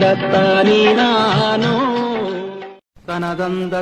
ತಂದತ್ತಾನಿ ನಾನು ತನದಂದ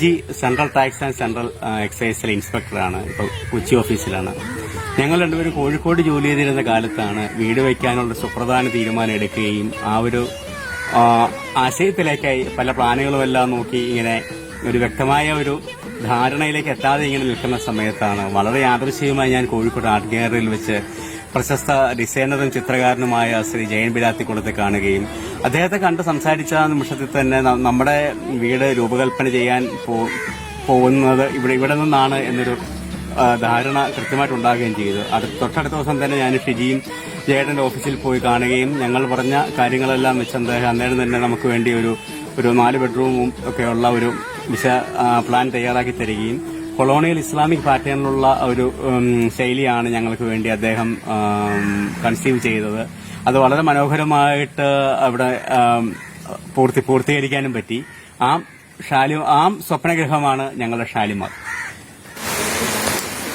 ജി സെൻട്രൽ ടാക്സ് ആൻഡ് സെൻട്രൽ എക്സൈസിലെ ഇൻസ്പെക്ടറാണ്. ഇപ്പോൾ കൊച്ചി ഓഫീസിലാണ്. ഞങ്ങൾ രണ്ടുപേരും കോഴിക്കോട് ജോലി ചെയ്തിരുന്ന കാലത്താണ് വീട് വയ്ക്കാനുള്ള സുപ്രധാന തീരുമാനം എടുക്കുകയും ആ ഒരു ആശയത്തിലേക്കായി പല പ്ലാനുകളും എല്ലാം നോക്കി ഇങ്ങനെ ഒരു വ്യക്തമായ ഒരു ധാരണയിലേക്ക് എത്താതെ ഇങ്ങനെ നിൽക്കുന്ന സമയത്താണ് വളരെ യാദൃശ്ചികമായി ഞാൻ കോഴിക്കോട് ആർട്ട് ഗാലറിയിൽ വെച്ച് പ്രശസ്ത ഡിസൈനറും ചിത്രകാരനുമായ ശ്രീ ജയൻ ബിലാത്തിക്കുളത്തെ കാണുകയും അദ്ദേഹത്തെ കണ്ട് സംസാരിച്ച നിമിഷത്തിൽ തന്നെ നമ്മുടെ വീട് രൂപകൽപ്പന ചെയ്യാൻ പോകുന്നത് ഇവിടെ നിന്നാണ് എന്നൊരു ധാരണ കൃത്യമായിട്ടുണ്ടാകുകയും ചെയ്തു. തൊട്ടടുത്ത ദിവസം തന്നെ ഞാൻ ഷിജിയും ജയേട്ടന്റെ ഓഫീസിൽ പോയി കാണുകയും ഞങ്ങൾ പറഞ്ഞ കാര്യങ്ങളെല്ലാം വെച്ച് അന്നേരം തന്നെ നമുക്ക് വേണ്ടി ഒരു 4 ബെഡ്റൂമും ഒക്കെയുള്ള ഒരു പ്ലാൻ തയ്യാറാക്കി തരികയും കൊളോണിയൽ ഇസ്ലാമിക് പാറ്റേണിലുള്ള ഒരു ശൈലിയാണ് ഞങ്ങൾക്ക് വേണ്ടി അദ്ദേഹം കൺസീവ് ചെയ്തത്. അത് വളരെ മനോഹരമായിട്ട് അവിടെ പൂർത്തീകരിക്കാനും പറ്റി. ആ സ്വപ്നഗ്രഹമാണ് ഞങ്ങളുടെ ഷാലിമാർ.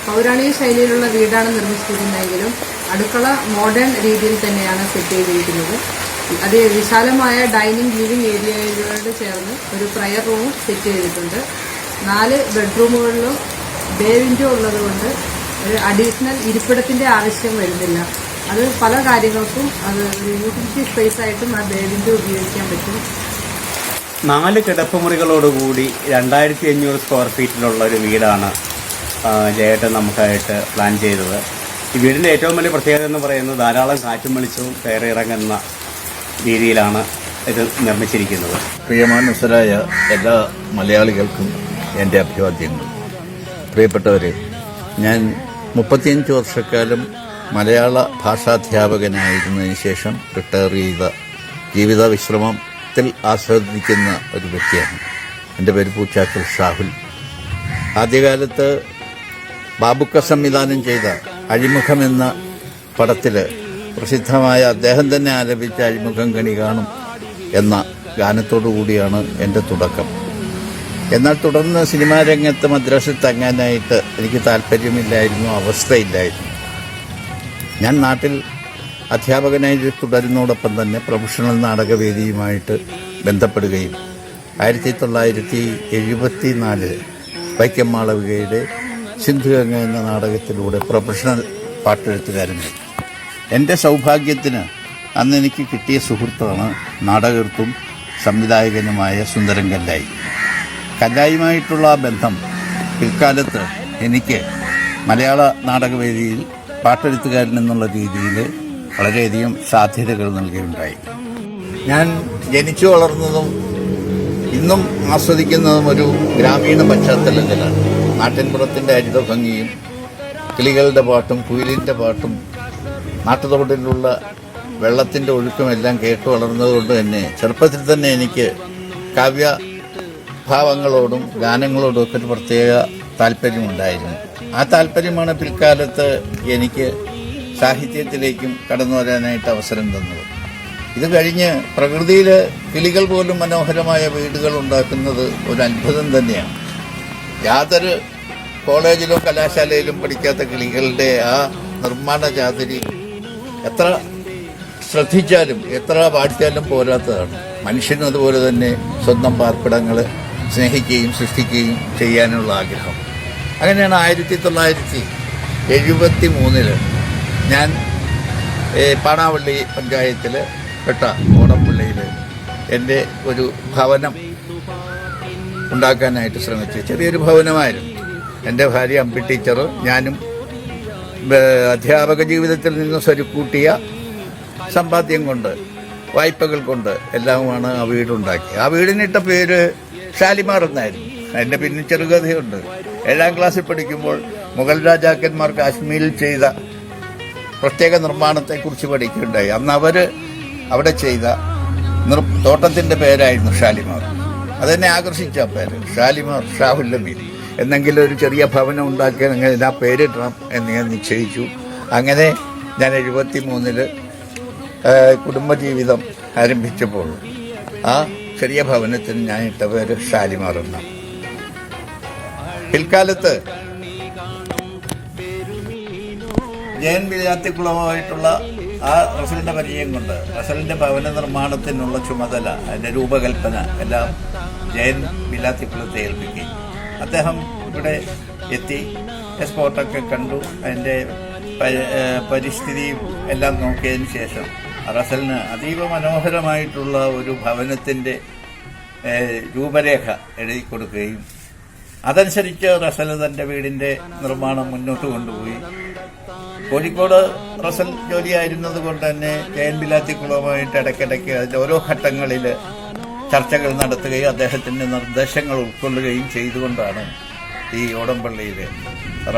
പൗരാണിക ശൈലിയിലുള്ള വീടാണ് നിർമ്മിച്ചിരിക്കുന്നതെങ്കിലും അടുക്കള മോഡേൺ രീതിയിൽ തന്നെയാണ് സെറ്റ് ചെയ്തിരിക്കുന്നത്. അത് വിശാലമായ ഡൈനിങ് ലിവിംഗ് ഏരിയകളോട് ചേർന്ന് ഒരു പ്രയർ റൂമും സെറ്റ് ചെയ്തിട്ടുണ്ട്. 4 ബെഡ്റൂമുകളിലും ബേ വിൻഡോ ഉള്ളതുകൊണ്ട് ഒരു അഡീഷണൽ ഇരിപ്പിടത്തിന്റെ ആവശ്യം വരുന്നില്ല. അത് പല കാര്യങ്ങൾക്കും അത് ഒരു യൂട്ടിലിറ്റി സ്പേസ് ആയിട്ടും ആ ബേ വിൻഡോ ഉപയോഗിക്കാൻ പറ്റും. 4 കിടപ്പുമുറികളോടുകൂടി 2500 സ്ക്വയർ ഫീറ്റിലുള്ള ഒരു വീടാണ് ജയേട്ടൻ നമുക്കായിട്ട് പ്ലാൻ ചെയ്തത്. ഈ വീടിന്റെ ഏറ്റവും വലിയ പ്രത്യേകത എന്ന് പറയുന്നത് ധാരാളം കാറ്റും വെളിച്ചവും കയറി ഇറങ്ങുന്ന രീതിയിലാണ് ഇത് നിർമ്മിച്ചിരിക്കുന്നത്. പ്രിയമാനസരായ എല്ലാ മലയാളികൾക്കും എൻ്റെ അഭിവാദ്യങ്ങൾ. പ്രിയപ്പെട്ടവരെ, ഞാൻ 35 വർഷക്കാലം മലയാള ഭാഷാധ്യാപകനായിരുന്നതിന് ശേഷം റിട്ടയർ ചെയ്ത ജീവിത വിശ്രമത്തിൽ ആസ്വദിക്കുന്ന ഒരു വ്യക്തിയാണ്. എൻ്റെ പേര് പൂച്ചാക്കൽ ഷാഹുൽ. ആദ്യകാലത്ത് ബാബുക്ക സംവിധാനം ചെയ്ത അഴിമുഖം എന്ന പടത്തിൽ പ്രസിദ്ധമായ അദ്ദേഹം തന്നെ ആലപിച്ച അഴിമുഖം കണി കാണും എന്ന ഗാനത്തോടു കൂടിയാണ് എൻ്റെ തുടക്കം. എന്നാൽ തുടർന്ന് സിനിമാ രംഗത്ത് മദ്രാസിൽ തങ്ങാനായിട്ട് എനിക്ക് താല്പര്യമില്ലായിരുന്നു, അവസ്ഥയില്ലായിരുന്നു. ഞാൻ നാട്ടിൽ അധ്യാപകനായി തുടരുന്നതോടൊപ്പം തന്നെ പ്രൊഫഷണൽ നാടകവേദിയുമായിട്ട് ബന്ധപ്പെടുകയും 1974 വൈക്കം മാളവികയുടെ സിന്ധുഗംഗ എന്ന നാടകത്തിലൂടെ പ്രൊഫഷണൽ പാട്ടെഴുത്തുകാരനായി. എൻ്റെ സൗഭാഗ്യത്തിന് അന്ന് എനിക്ക് കിട്ടിയ സുഹൃത്താണ് നാടകൃത്തും സംവിധായകനുമായ സുന്ദരൻ കല്ലായി. കല്ലായുമായിട്ടുള്ള ആ ബന്ധം പിൽക്കാലത്ത് എനിക്ക് മലയാള നാടകവേദിയിൽ പാട്ടെഴുത്തുകാരൻ എന്നുള്ള രീതിയിൽ വളരെയധികം സാധ്യതകൾ നൽകുകയുണ്ടായി. ഞാൻ ജനിച്ചു വളർന്നതും ഇന്നും ആസ്വദിക്കുന്നതും ഒരു ഗ്രാമീണ പശ്ചാത്തലത്തിലാണ്. നാട്ടിൻപുറത്തിൻ്റെ ഹരിതഭംഗിയും കിളികളുടെ പാട്ടും കുയിലിൻ്റെ പാട്ടും നാട്ടുതോട്ടിലുള്ള വെള്ളത്തിൻ്റെ ഒഴുക്കുമെല്ലാം കേട്ടു വളർന്നതുകൊണ്ട് തന്നെ ചെറുപ്പത്തിൽ തന്നെ എനിക്ക് കാവ്യഭാവങ്ങളോടും ഗാനങ്ങളോടും ഒക്കെ ഒരു പ്രത്യേക താല്പര്യമുണ്ടായിരുന്നു. ആ താല്പര്യമാണ് പിൽക്കാലത്ത് എനിക്ക് സാഹിത്യത്തിലേക്കും കടന്നു വരാനായിട്ട് അവസരം തന്നത്. ഇത് കഴിഞ്ഞ് പ്രകൃതിയിൽ കിളികൾ പോലും മനോഹരമായ വീടുകൾ ഉണ്ടാക്കുന്നത് ഒരു അത്ഭുതം തന്നെയാണ്. യാതൊരു കോളേജിലോ കലാശാലയിലും പഠിക്കാത്ത കിളികളുടെ ആ നിർമ്മാണ ചാതുരി എത്ര ശ്രദ്ധിച്ചാലും എത്ര പാടിച്ചാലും പോരാത്തതാണ്. മനുഷ്യനും അതുപോലെ തന്നെ സ്വന്തം പാർപ്പിടങ്ങൾ സ്നേഹിക്കുകയും സൃഷ്ടിക്കുകയും ചെയ്യാനുള്ള ആഗ്രഹം. അങ്ങനെയാണ് 1973 ഞാൻ പാണാവള്ളി പഞ്ചായത്തിൽ പെട്ട ഓടപ്പള്ളിയിൽ എൻ്റെ ഒരു ഭവനം ഉണ്ടാക്കാനായിട്ട് ശ്രമിച്ചു. ചെറിയൊരു ഭവനമായിരുന്നു. എൻ്റെ ഭാര്യ അമ്പി ടീച്ചർ, ഞാനും അധ്യാപക ജീവിതത്തിൽ നിന്ന് സ്വരുക്കൂട്ടിയ സമ്പാദ്യം കൊണ്ട് വായ്പകൾ കൊണ്ട് എല്ലാമാണ് ആ വീടുണ്ടാക്കി. ആ വീടിനിട്ട പേര് ഷാലിമാർ എന്നായിരുന്നു. അതിൻ്റെ പിന്നെ ചെറുകഥയുണ്ട്. 7ാം ക്ലാസ്സിൽ പഠിക്കുമ്പോൾ മുഗൾ രാജാക്കന്മാർ കാശ്മീരിൽ ചെയ്ത പ്രത്യേക നിർമ്മാണത്തെക്കുറിച്ച് പഠിക്കുകയുണ്ടായി. അന്ന് അവർ അവിടെ ചെയ്ത തോട്ടത്തിൻ്റെ പേരായിരുന്നു ഷാലിമാർ. അതെന്നെ ആകർഷിച്ച പേര് ഷാലിമാർ ഷാഹുൽ അമീൻ. എന്നെങ്കിലും ഒരു ചെറിയ ഭവനം ഉണ്ടാക്കിയാൽ ആ പേരിടണം എന്ന് ഞാൻ നിശ്ചയിച്ചു. അങ്ങനെ ഞാൻ 73 കുടുംബജീവിതം ആരംഭിച്ചപ്പോൾ ആ ചെറിയ ഭവനത്തിന് ഞാൻ ഇട്ട പേര് ഷാലിമാർ എന്നാണ്. പിൽക്കാലത്ത് ജയൻ ബിലാത്തിക്കുളമായിട്ടുള്ള ആ റസലിന്റെ പരിചയം കൊണ്ട് റസലിന്റെ ഭവന നിർമ്മാണത്തിനുള്ള ചുമതല, അതിന്റെ രൂപകൽപ്പന എല്ലാം ജയൻ ബിലാത്തിക്കുളത്തെ ഏൽപ്പിക്കുകയും അദ്ദേഹം ഇവിടെ എത്തി സ്പോട്ടൊക്കെ കണ്ടു, അതിന്റെ പരിസ്ഥിതിയും എല്ലാം നോക്കിയതിന് ശേഷം റസലിന് അതീവ മനോഹരമായിട്ടുള്ള ഒരു ഭവനത്തിന്റെ രൂപരേഖ എഴുതി കൊടുക്കുകയും അതനുസരിച്ച് റസൽ തന്റെ വീടിന്റെ നിർമ്മാണം മുന്നോട്ട് കൊണ്ടുപോയി. കോഴിക്കോട് റസൽ ജോലിയായിരുന്നത് കൊണ്ട് തന്നെ ജയൻ ബിലാത്തിക്കുളവുമായിട്ട് ഇടയ്ക്കിടയ്ക്ക് അതിന്റെ ഓരോ ഘട്ടങ്ങളിൽ ചർച്ചകൾ നടത്തുകയും അദ്ദേഹത്തിന്റെ നിർദ്ദേശങ്ങൾ ഉൾക്കൊള്ളുകയും ചെയ്തുകൊണ്ടാണ് ഈ ഓടംപള്ളിയിൽ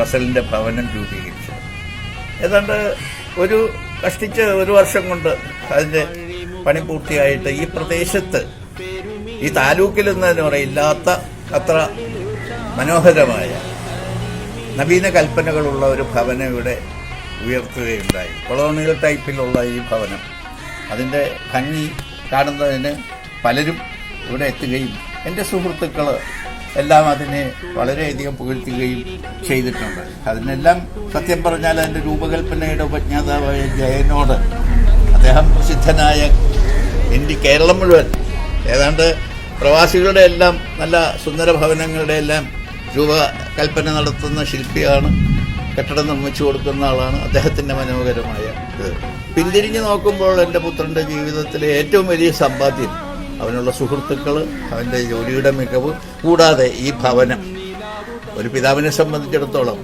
റസലിന്റെ ഭവനം രൂപീകരിച്ചത്. ഏതാണ്ട് കഷ്ടിച്ച് ഒരു വർഷം കൊണ്ട് അതിന്റെ പണി പൂർത്തിയായിട്ട് ഈ പ്രദേശത്ത്, ഈ താലൂക്കിൽ എന്ന് പറയില്ലാത്ത അത്ര മനോഹരമായ നവീന കൽപ്പനകളുള്ള ഒരു ഭവനം ഇവിടെ ഉയർത്തുകയുണ്ടായി. കൊളോണിയൽ ടൈപ്പിലുള്ള ഈ ഭവനം, അതിന്റെ ഭംഗി കാണുന്നതിന് പലരും ഇവിടെ എത്തുകയും എൻ്റെ സുഹൃത്തുക്കൾ എല്ലാം അതിനെ വളരെയധികം പുകഴ്ത്തുകയും ചെയ്തിട്ടുണ്ട്. അതിനെല്ലാം സത്യം പറഞ്ഞാൽ അതിന്റെ രൂപകൽപ്പനയുടെ ഉപജ്ഞാതാവായ ജയനോട്, അദ്ദേഹം പ്രസിദ്ധനായ കേരളം മുഴുവൻ ഏതാണ്ട് പ്രവാസികളുടെ എല്ലാം നല്ല സുന്ദര ഭവനങ്ങളുടെ എല്ലാം രൂപകൽപ്പന നടത്തുന്ന ശില്പിയാണ്, കെട്ടിടം നിർമ്മിച്ചു കൊടുക്കുന്ന ആളാണ്. അദ്ദേഹത്തിന്റെ മനോഹരമായ ഇത് പിന്തിരിഞ്ഞു നോക്കുമ്പോൾ എൻ്റെ പുത്രന്റെ ജീവിതത്തിലെ ഏറ്റവും വലിയ സമ്പാദ്യം അവനുള്ള സുഹൃത്തുക്കൾ, അവന്റെ ജോലിയുടെ മികവ്, കൂടാതെ ഈ ഭവനം ഒരു പിതാവിനെ സംബന്ധിച്ചിടത്തോളം,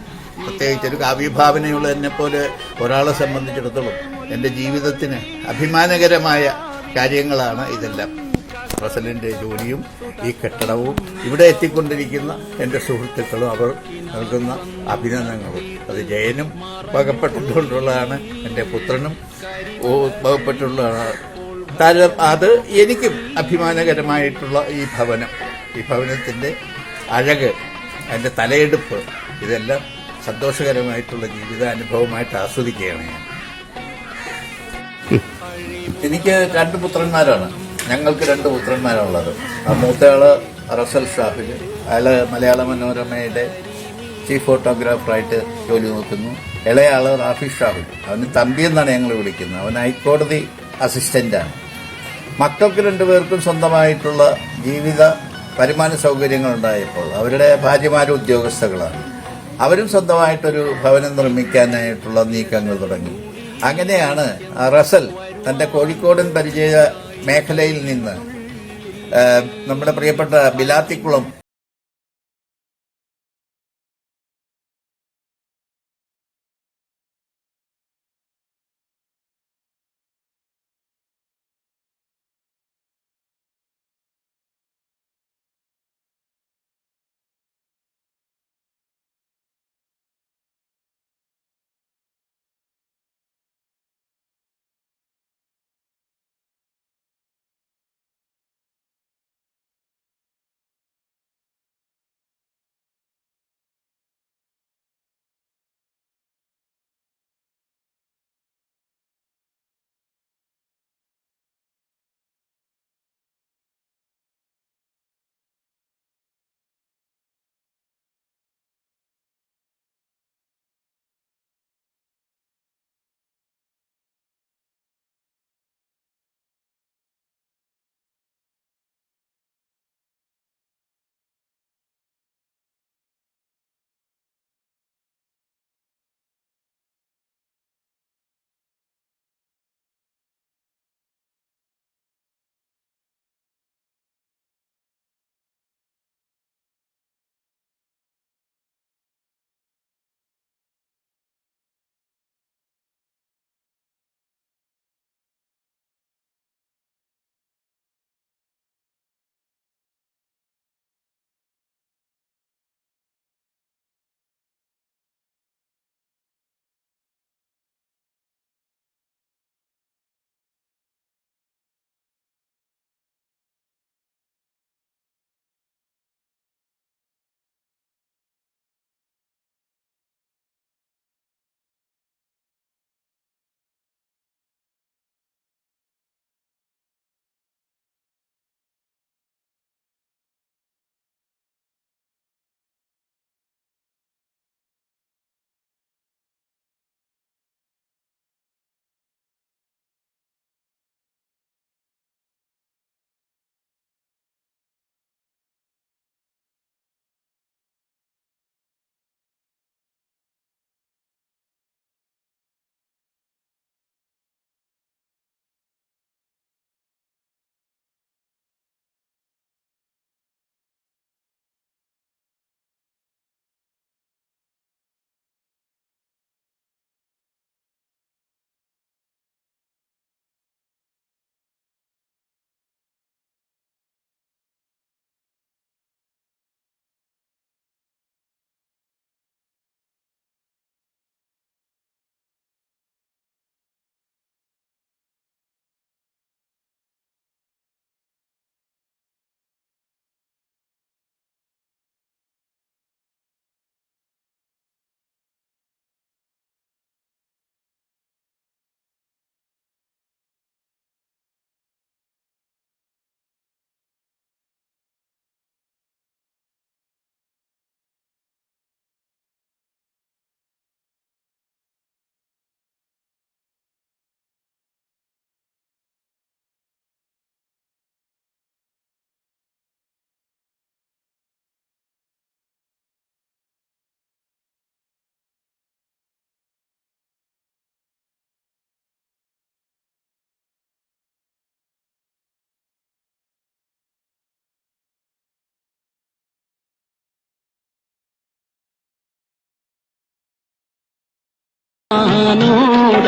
പ്രത്യേകിച്ച് ഒരു കാവ്യഭാവനയുള്ള എന്നെപ്പോലെ ഒരാളെ സംബന്ധിച്ചിടത്തോളം എൻ്റെ ജീവിതത്തിന് അഭിമാനകരമായ കാര്യങ്ങളാണ് ഇതെല്ലാം. റസലിന്റെ ജോലിയും ഈ കെട്ടിടവും ഇവിടെ എത്തിക്കൊണ്ടിരിക്കുന്ന എൻ്റെ സുഹൃത്തുക്കളും അവർ നൽകുന്ന അഭിനന്ദനങ്ങളും, അത് ജയനും വകപ്പെട്ടിട്ടുള്ളതാണ്, എൻ്റെ പുത്രനും വകപ്പെട്ടുള്ളതാണ്. അത് എനിക്കും അഭിമാനകരമായിട്ടുള്ള ഈ ഭവനത്തിന്റെ അഴക്, അതിന്റെ തലയെടുപ്പ്, ഇതെല്ലാം സന്തോഷകരമായിട്ടുള്ള ജീവിതാനുഭവമായിട്ട് ആസ്വദിക്കുകയാണ് ഞാൻ. എനിക്ക് 2 പുത്രന്മാരാണ്. ഞങ്ങൾക്ക് 2 പുത്രന്മാരാണുള്ളത്. മൂത്തയാള് റസൽ ഷാഹിൽ, അയാള് മലയാള മനോരമയുടെ ചീഫ് ഫോട്ടോഗ്രാഫറായിട്ട് ജോലി നോക്കുന്നു. ഇളയാള് റാഫി ഷാഹിൽ, അവന് തമ്പി എന്നാണ് ഞങ്ങൾ വിളിക്കുന്നത്. അവൻ ഹൈക്കോടതി അസിസ്റ്റന്റാണ്. മക്കൾക്ക് 2 പേർക്കും സ്വന്തമായിട്ടുള്ള ജീവിത വരുമാന സൗകര്യങ്ങൾ ഉണ്ടായപ്പോൾ അവരുടെ ഭാര്യമാരും ഉദ്യോഗസ്ഥകളാണ്. അവരും സ്വന്തമായിട്ടൊരു ഭവനം നിർമ്മിക്കാനായിട്ടുള്ള നീക്കങ്ങൾ തുടങ്ങി. അങ്ങനെയാണ് റസൽ തന്റെ കോഴിക്കോടൻ പരിചയ മേഖലയിൽ നിന്ന് നമ്മുടെ പ്രിയപ്പെട്ട ബിലാത്തിക്കുളം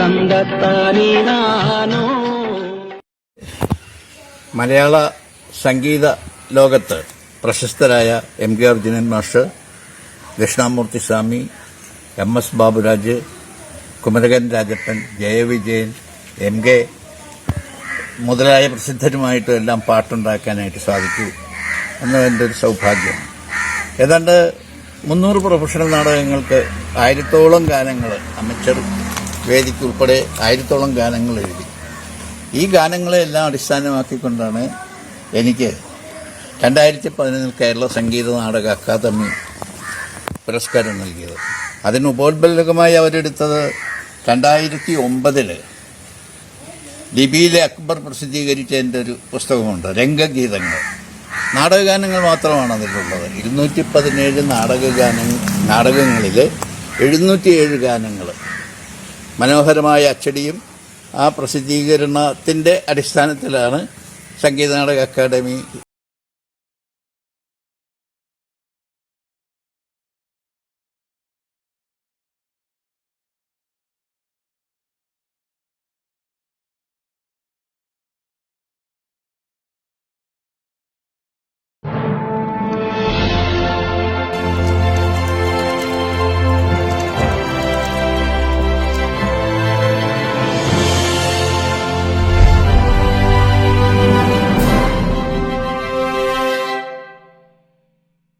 തന്തത്താനീ നാനോ. മലയാള സംഗീത ലോകത്ത് പ്രശസ്തരായ MK അർജുനൻ മാസ്റ്റർ, ദക്ഷിണാമൂർത്തി സ്വാമി, MS ബാബുരാജ്, കുമരകൻ രാജപ്പൻ, ജയവിജയൻ, MK മുതലായ പ്രസിദ്ധരുമായിട്ടും എല്ലാം പാട്ടുണ്ടാക്കാനായിട്ട് സാധിച്ചു എന്നതിൻ്റെ ഒരു സൗഭാഗ്യം. ഏതാണ്ട് 300 പ്രൊഫഷണൽ നാടകങ്ങൾക്ക് 1000-ഓളം ഗാനങ്ങൾ, അമച്ചർ വേദിക്ക് ഉൾപ്പെടെ 1000-ഓളം ഗാനങ്ങൾ എഴുതി. ഈ ഗാനങ്ങളെല്ലാം അടിസ്ഥാനമാക്കിക്കൊണ്ടാണ് എനിക്ക് 2011 കേരള സംഗീത നാടക അക്കാദമി പുരസ്കാരം നൽകിയത്. അതിന് ഉപോത്ബലകമായി അവരെടുത്തത് 2009 ലിപിയിലെ അക്ബർ പ്രസിദ്ധീകരിച്ചതിൻ്റെ ഒരു പുസ്തകമുണ്ട്, രംഗഗീതങ്ങൾ. നാടകഗാനങ്ങൾ മാത്രമാണ് അതിലുള്ളത്. 217 നാടകങ്ങളിൽ 707 ഗാനങ്ങൾ മനോഹരമായ അച്ചടിയും ആ പ്രസിദ്ധീകരണത്തിൻ്റെ അടിസ്ഥാനത്തിലാണ് സംഗീത നാടക അക്കാദമി